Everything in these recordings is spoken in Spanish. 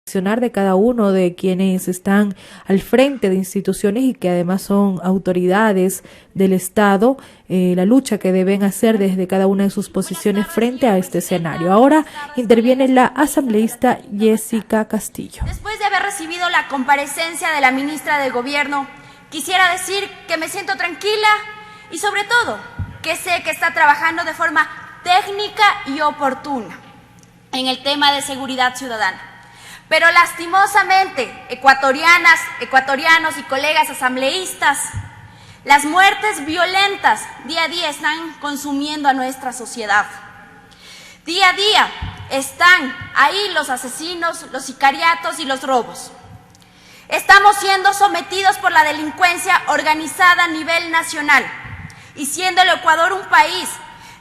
de cada uno de quienes están al frente de instituciones y que además son autoridades del Estado, la lucha que deben hacer desde cada una de sus posiciones frente a este escenario. Ahora interviene la asambleísta Jessica Castillo. Después de haber recibido la comparecencia de la ministra de Gobierno, quisiera decir que me siento tranquila y sobre todo que sé que está trabajando de forma técnica y oportuna en el tema de seguridad ciudadana. Pero lastimosamente, ecuatorianos y colegas asambleístas, las muertes violentas día a día están consumiendo a nuestra sociedad. Día a día están ahí los asesinos, los sicariatos y los robos. Estamos siendo sometidos por la delincuencia organizada a nivel nacional y siendo el Ecuador un país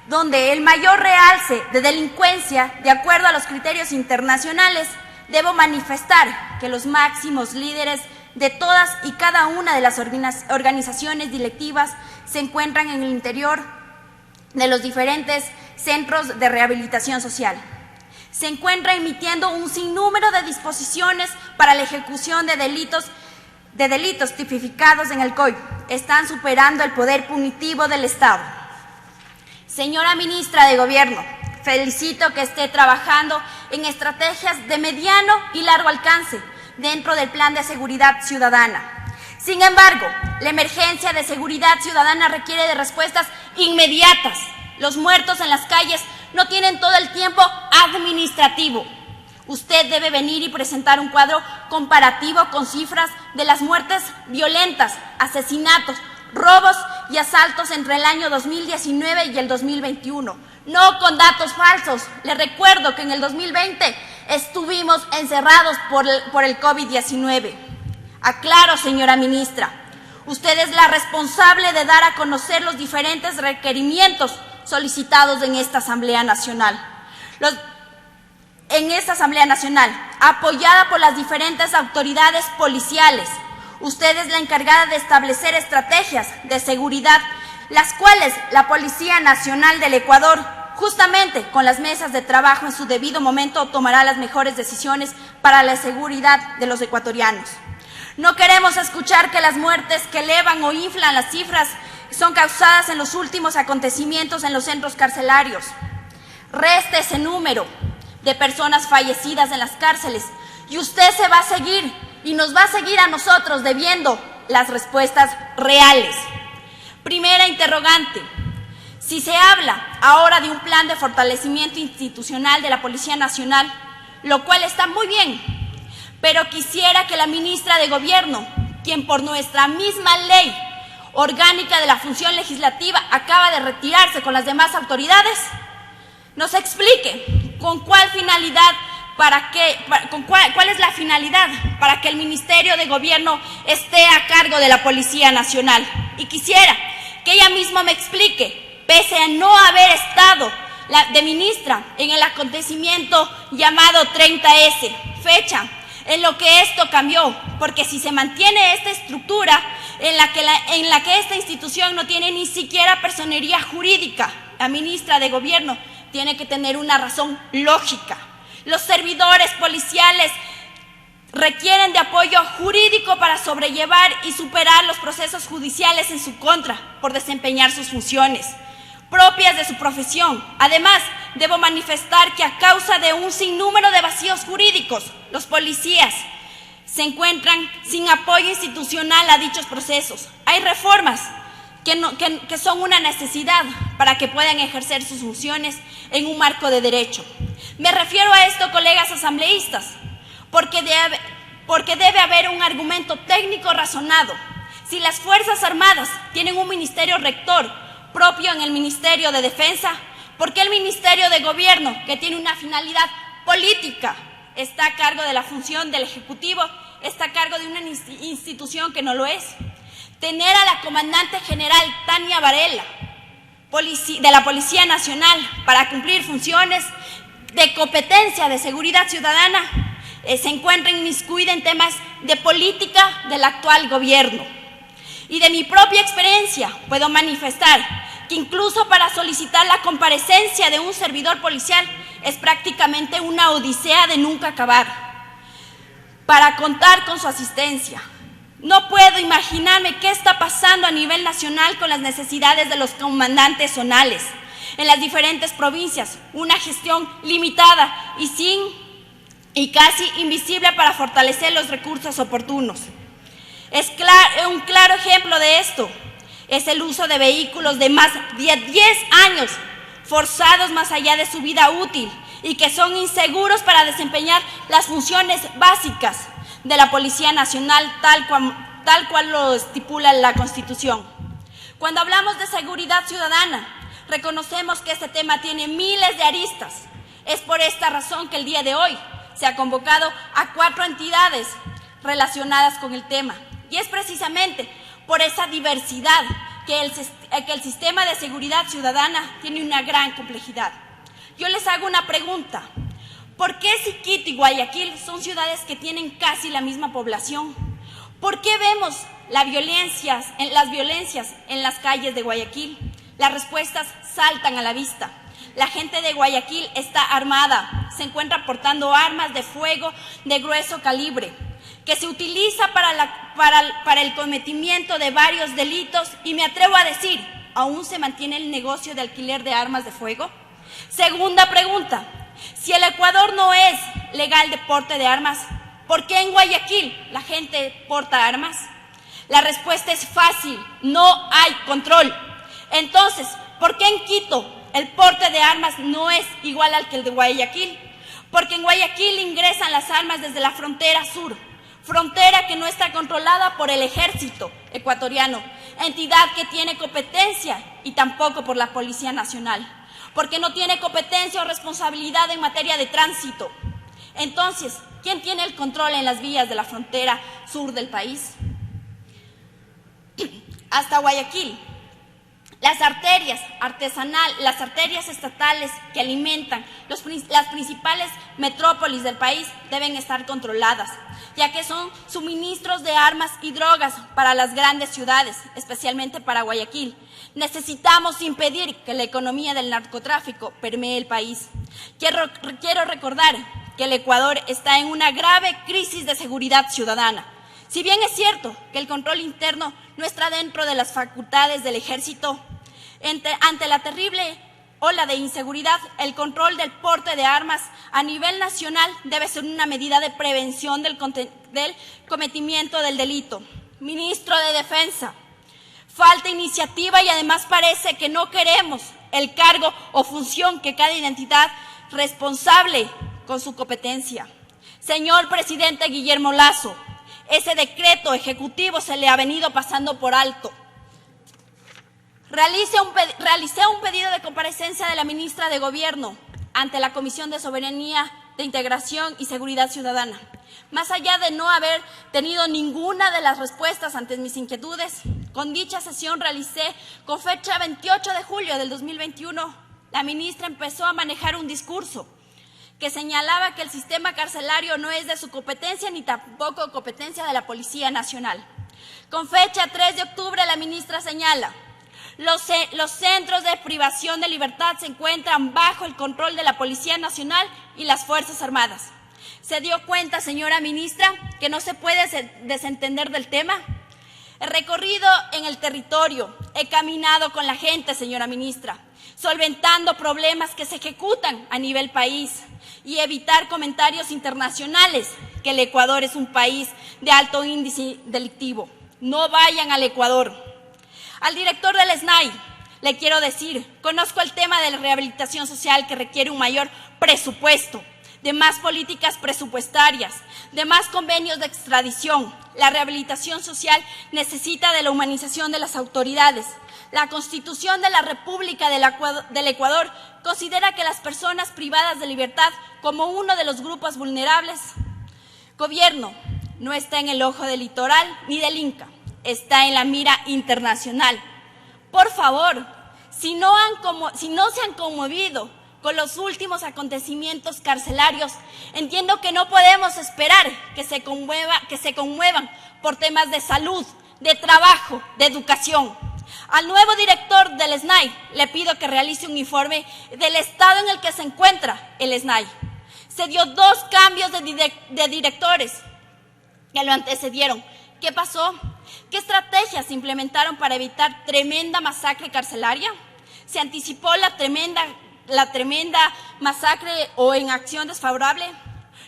donde el mayor realce de delincuencia, de acuerdo a los criterios internacionales, debo manifestar que los máximos líderes de todas y cada una de las organizaciones directivas se encuentran en el interior de los diferentes centros de rehabilitación social. Se encuentra emitiendo un sinnúmero de disposiciones para la ejecución de delitos tipificados en el COI. Están superando el poder punitivo del Estado. Señora ministra de Gobierno, felicito que esté trabajando en estrategias de mediano y largo alcance dentro del Plan de Seguridad Ciudadana. Sin embargo, la emergencia de seguridad ciudadana requiere de respuestas inmediatas. Los muertos en las calles no tienen todo el tiempo administrativo. Usted debe venir y presentar un cuadro comparativo con cifras de las muertes violentas, asesinatos, robos y asaltos entre el año 2019 y el 2021. No con datos falsos. Le recuerdo que en el 2020 estuvimos encerrados por el COVID-19. Aclaro, señora ministra, usted es la responsable de dar a conocer los diferentes requerimientos solicitados en esta Asamblea Nacional. Apoyada por las diferentes autoridades policiales, usted es la encargada de establecer estrategias de seguridad, las cuales la Policía Nacional del Ecuador, justamente con las mesas de trabajo en su debido momento, tomará las mejores decisiones para la seguridad de los ecuatorianos. No queremos escuchar que las muertes que elevan o inflan las cifras son causadas en los últimos acontecimientos en los centros carcelarios. Reste ese número de personas fallecidas en las cárceles y usted se va a seguir y nos va a seguir a nosotros debiendo las respuestas reales. Primera interrogante. Si se habla ahora de un plan de fortalecimiento institucional de la Policía Nacional, lo cual está muy bien, pero quisiera que la ministra de Gobierno, quien por nuestra misma ley orgánica de la función legislativa acaba de retirarse con las demás autoridades, nos explique cuál es la finalidad para que el Ministerio de Gobierno esté a cargo de la Policía Nacional. Y quisiera que ella misma me explique, pese a no haber estado de ministra en el acontecimiento llamado 30S, fecha en lo que esto cambió, porque si se mantiene esta estructura en la que esta institución no tiene ni siquiera personería jurídica, la ministra de Gobierno tiene que tener una razón lógica. Los servidores policiales requieren de apoyo jurídico para sobrellevar y superar los procesos judiciales en su contra por desempeñar sus funciones propias de su profesión. Además, debo manifestar que a causa de un sinnúmero de vacíos jurídicos, los policías se encuentran sin apoyo institucional a dichos procesos. Hay reformas que son una necesidad para que puedan ejercer sus funciones en un marco de derecho. Me refiero a esto, colegas asambleístas, porque debe haber un argumento técnico razonado. Si las Fuerzas Armadas tienen un ministerio rector propio en el Ministerio de Defensa, ¿por qué el Ministerio de Gobierno, que tiene una finalidad política, está a cargo de la función del Ejecutivo, está a cargo de una institución que no lo es? Tener a la comandante general Tania Varela, de la Policía Nacional, para cumplir funciones de competencia de seguridad ciudadana, se encuentra inmiscuida en temas de política del actual gobierno. Y de mi propia experiencia puedo manifestar que incluso para solicitar la comparecencia de un servidor policial es prácticamente una odisea de nunca acabar. para contar con su asistencia. No puedo imaginarme qué está pasando a nivel nacional con las necesidades de los comandantes zonales en las diferentes provincias, una gestión limitada y casi invisible para fortalecer los recursos oportunos. Un claro ejemplo de esto es el uso de vehículos de más de 10 años, forzados más allá de su vida útil y que son inseguros para desempeñar las funciones básicas de la Policía Nacional, tal cual lo estipula la Constitución. Cuando hablamos de seguridad ciudadana, reconocemos que este tema tiene miles de aristas. Es por esta razón que el día de hoy se ha convocado a 4 entidades relacionadas con el tema. Y es precisamente por esa diversidad que el sistema de seguridad ciudadana tiene una gran complejidad. Yo les hago una pregunta. ¿Por qué si Quito y Guayaquil son ciudades que tienen casi la misma población? ¿Por qué vemos las violencias en las calles de Guayaquil? Las respuestas saltan a la vista. La gente de Guayaquil está armada, se encuentra portando armas de fuego de grueso calibre, que se utiliza para el cometimiento de varios delitos y me atrevo a decir, ¿aún se mantiene el negocio de alquiler de armas de fuego? Segunda pregunta, si el Ecuador no es legal de porte de armas, ¿por qué en Guayaquil la gente porta armas? La respuesta es fácil, no hay control. Entonces, ¿por qué en Quito el porte de armas no es igual al que el de Guayaquil? Porque en Guayaquil ingresan las armas desde la frontera sur, frontera que no está controlada por el ejército ecuatoriano, entidad que tiene competencia y tampoco por la Policía Nacional, porque no tiene competencia o responsabilidad en materia de tránsito. Entonces, ¿quién tiene el control en las vías de la frontera sur del país? Hasta Guayaquil, las arterias estatales que alimentan las principales metrópolis del país deben estar controladas, ya que son suministros de armas y drogas para las grandes ciudades, especialmente para Guayaquil. Necesitamos impedir que la economía del narcotráfico permee el país. Quiero recordar que el Ecuador está en una grave crisis de seguridad ciudadana. Si bien es cierto que el control interno no está dentro de las facultades del ejército, ante la terrible ola de inseguridad, el control del porte de armas a nivel nacional debe ser una medida de prevención del cometimiento del delito. Ministro de Defensa, falta iniciativa y además parece que no queremos el cargo o función que cada identidad responsable con su competencia. Señor presidente Guillermo Lasso, ese decreto ejecutivo se le ha venido pasando por alto. Realicé un pedido de comparecencia de la ministra de Gobierno ante la Comisión de Soberanía, de Integración y Seguridad Ciudadana. Más allá de no haber tenido ninguna de las respuestas ante mis inquietudes, con dicha sesión realicé con fecha 28 de julio del 2021, la ministra empezó a manejar un discurso que señalaba que el sistema carcelario no es de su competencia ni tampoco competencia de la Policía Nacional. Con fecha 3 de octubre, la ministra señala: los centros de privación de libertad se encuentran bajo el control de la Policía Nacional y las Fuerzas Armadas. ¿Se dio cuenta, señora ministra, que no se puede desentender del tema? He recorrido en el territorio, he caminado con la gente, señora ministra, solventando problemas que se ejecutan a nivel país y evitar comentarios internacionales que el Ecuador es un país de alto índice delictivo. No vayan al Ecuador. Al director del SNAI le quiero decir, conozco el tema de la rehabilitación social que requiere un mayor presupuesto, de más políticas presupuestarias, de más convenios de extradición. La rehabilitación social necesita de la humanización de las autoridades. La Constitución de la República del Ecuador considera que las personas privadas de libertad como uno de los grupos vulnerables. Gobierno no está en el ojo del litoral ni del Inca, está en la mira internacional. Por favor, si no se han conmovido con los últimos acontecimientos carcelarios, entiendo que no podemos esperar que se conmuevan por temas de salud, de trabajo, de educación. Al nuevo director del SNAI le pido que realice un informe del estado en el que se encuentra el SNAI. Se dio 2 cambios de directores, que lo antecedieron. ¿Qué pasó? ¿Qué estrategias se implementaron para evitar tremenda masacre carcelaria? ¿Se anticipó la tremenda masacre o en acción desfavorable?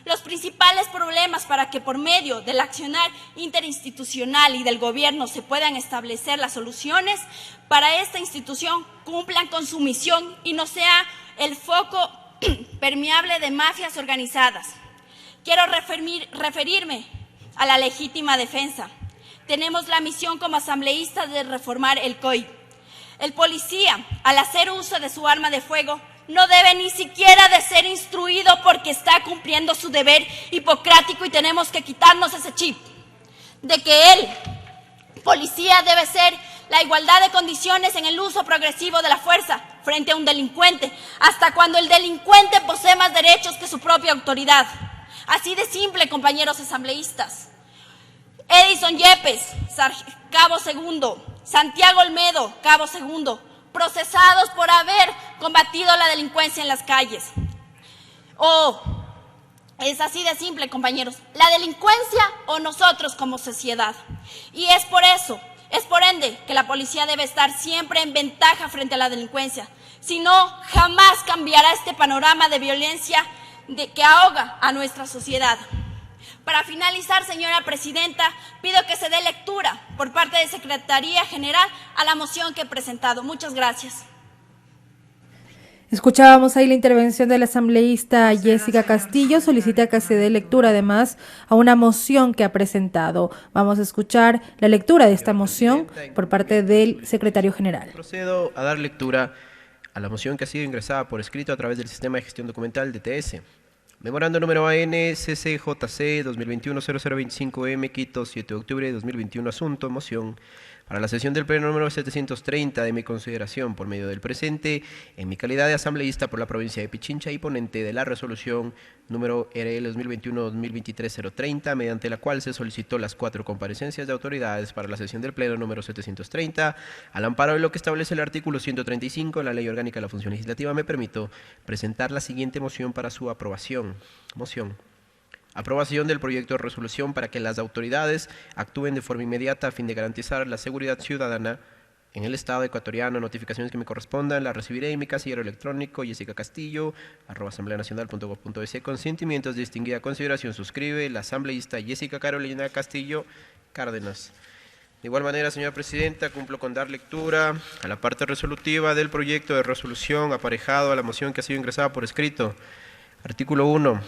Los principales problemas para que por medio del accionar interinstitucional y del gobierno se puedan establecer las soluciones para esta institución cumplan con su misión y no sea el foco permeable de mafias organizadas. Quiero referirme a la legítima defensa. Tenemos la misión como asambleístas de reformar el COIP. El policía, al hacer uso de su arma de fuego, no debe ni siquiera de ser instruido porque está cumpliendo su deber hipocrático y tenemos que quitarnos ese chip de que el policía debe ser la igualdad de condiciones en el uso progresivo de la fuerza frente a un delincuente, hasta cuando el delincuente posee más derechos que su propia autoridad. Así de simple, compañeros asambleístas. Edison Yepes, cabo segundo, Santiago Olmedo, cabo segundo, procesados por haber combatido la delincuencia en las calles. Es así de simple, compañeros, la delincuencia o nosotros como sociedad. Y es por ende, que la policía debe estar siempre en ventaja frente a la delincuencia. Si no, jamás cambiará este panorama de violencia que ahoga a nuestra sociedad. Para finalizar, señora presidenta, pido que se dé lectura por parte de Secretaría General a la moción que he presentado. Muchas gracias. Escuchábamos ahí la intervención de la asambleísta Jessica Castillo. Solicita que se dé lectura además a una moción que ha presentado. Vamos a escuchar la lectura de esta moción por parte del secretario general. Procedo a dar lectura a la moción que ha sido ingresada por escrito a través del Sistema de Gestión Documental DTS. Memorando número AN-CCJC 2021-0025M, Quito, 7 de octubre de 2021, asunto, moción, para la sesión del pleno número 730 de mi consideración por medio del presente, en mi calidad de asambleísta por la provincia de Pichincha y ponente de la resolución número RL 2021-2023-030, mediante la cual se solicitó las 4 comparecencias de autoridades para la sesión del pleno número 730, al amparo de lo que establece el artículo 135 de la Ley Orgánica de la Función Legislativa, me permito presentar la siguiente moción para su aprobación. Moción. Aprobación del proyecto de resolución para que las autoridades actúen de forma inmediata a fin de garantizar la seguridad ciudadana en el Estado ecuatoriano. Notificaciones que me correspondan las recibiré en mi casillero electrónico jessicacastillo@asambleanacional.gov.es. Con sentimientos de distinguida consideración suscribe la asambleísta Jessica Carolina Castillo Cárdenas. De igual manera, señora presidenta, cumplo con dar lectura a la parte resolutiva del proyecto de resolución aparejado a la moción que ha sido ingresada por escrito. Artículo 1.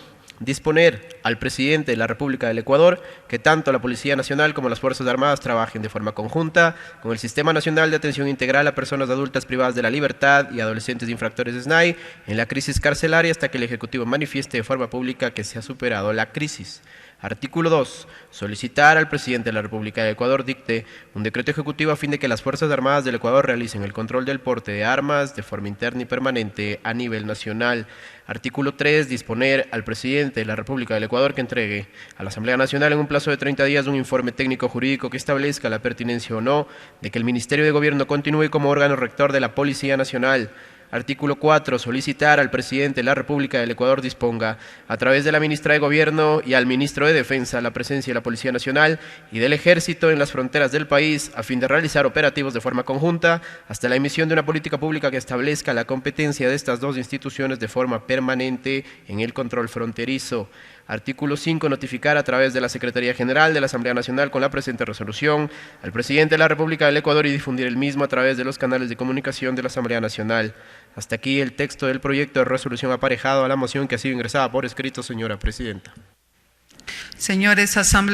Disponer al presidente de la República del Ecuador que tanto la Policía Nacional como las Fuerzas Armadas trabajen de forma conjunta con el Sistema Nacional de Atención Integral a Personas Adultas Privadas de la Libertad y Adolescentes Infractores de SNAI en la crisis carcelaria hasta que el Ejecutivo manifieste de forma pública que se ha superado la crisis. Artículo 2. Solicitar al presidente de la República del Ecuador dicte un decreto ejecutivo a fin de que las Fuerzas Armadas del Ecuador realicen el control del porte de armas de forma interna y permanente a nivel nacional. Artículo 3. Disponer al presidente de la República del Ecuador que entregue a la Asamblea Nacional en un plazo de 30 días un informe técnico jurídico que establezca la pertinencia o no de que el Ministerio de Gobierno continúe como órgano rector de la Policía Nacional. Artículo 4. Solicitar al presidente de la República del Ecuador disponga, a través de la ministra de Gobierno y al ministro de Defensa, la presencia de la Policía Nacional y del Ejército en las fronteras del país a fin de realizar operativos de forma conjunta hasta la emisión de una política pública que establezca la competencia de estas dos instituciones de forma permanente en el control fronterizo. Artículo 5. Notificar a través de la Secretaría General de la Asamblea Nacional con la presente resolución al presidente de la República del Ecuador y difundir el mismo a través de los canales de comunicación de la Asamblea Nacional. Hasta aquí el texto del proyecto de resolución aparejado a la moción que ha sido ingresada por escrito, señora presidenta. Señores asambleístas.